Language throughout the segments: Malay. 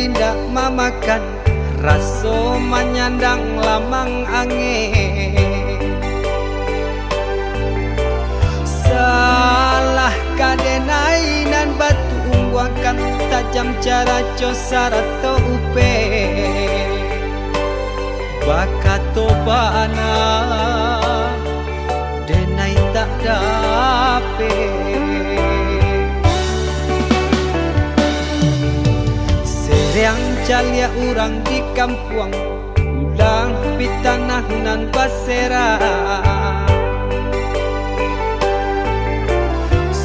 indah mamakan raso menyandang lamang angin. Salah kadenai nan batu umbuakan tajam cara cosara to upe bakato bana denai tak dape. Seriang calia urang di kampung ulang pitanah nan basera.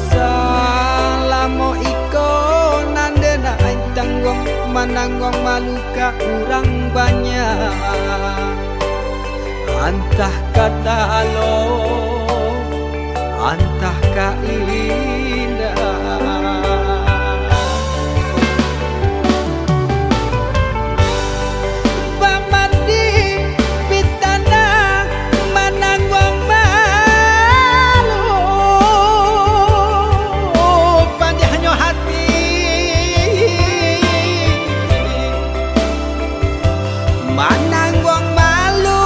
Salamo iko nandena tanggong mananggong maluka urang banyak. Antah kata alo, antah ka indah. Bamandi pitana mananggong malu, pandihnya hati mananggong malu.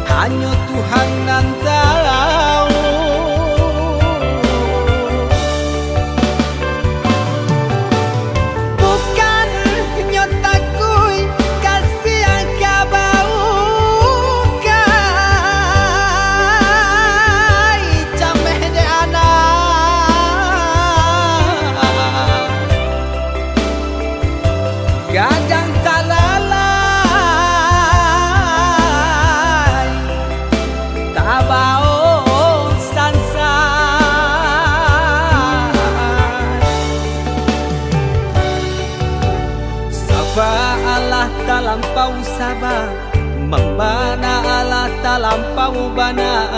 Hanya Tuhan yang tahu. Bukan nyotakui kasih yang kau kai cameh de anak gadang talalai tabao sansa. Saba Allah talampau saba, membana Allah talampau bana.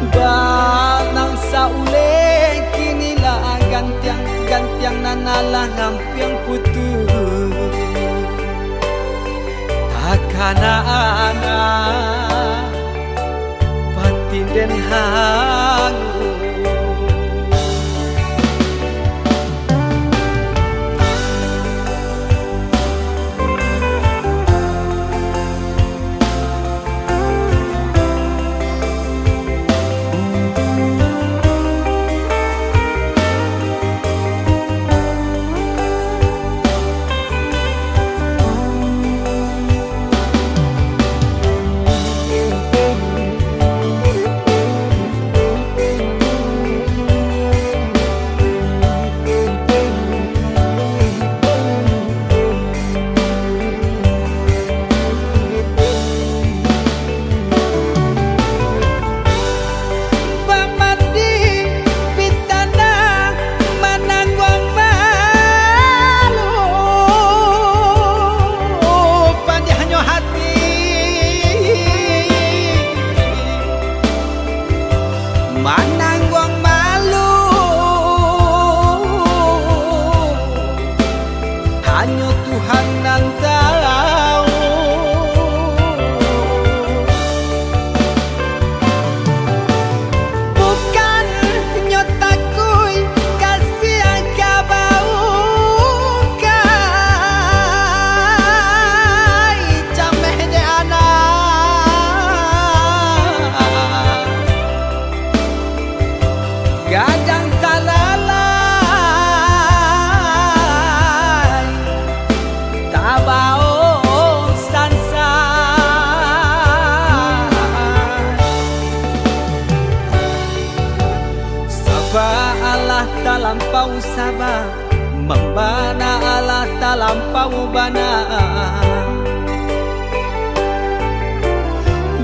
Banang saule kinilah gantiang nanalah ngampiang putus. Takana anak batin den hangu. Mananggong malu, hanya Tuhan yang tahu. Bukan nyotakui kasih yang kau kai cameh de anak gadang talalai tabao sansa. Saba Allah talampau saba, membana Allah talampau bana.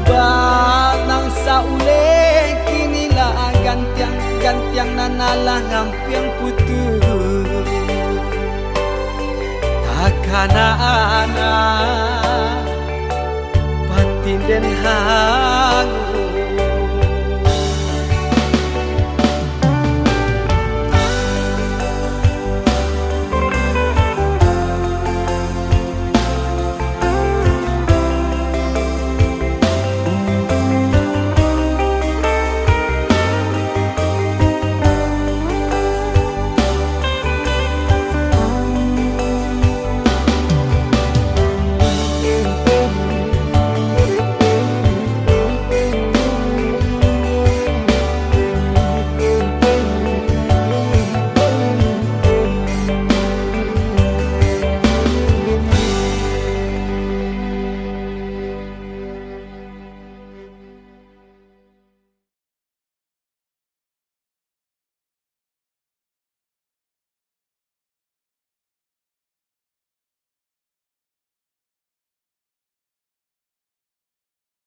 Banang saule kinilah gantiang nanalah ngampiang putus. Takana anak batin den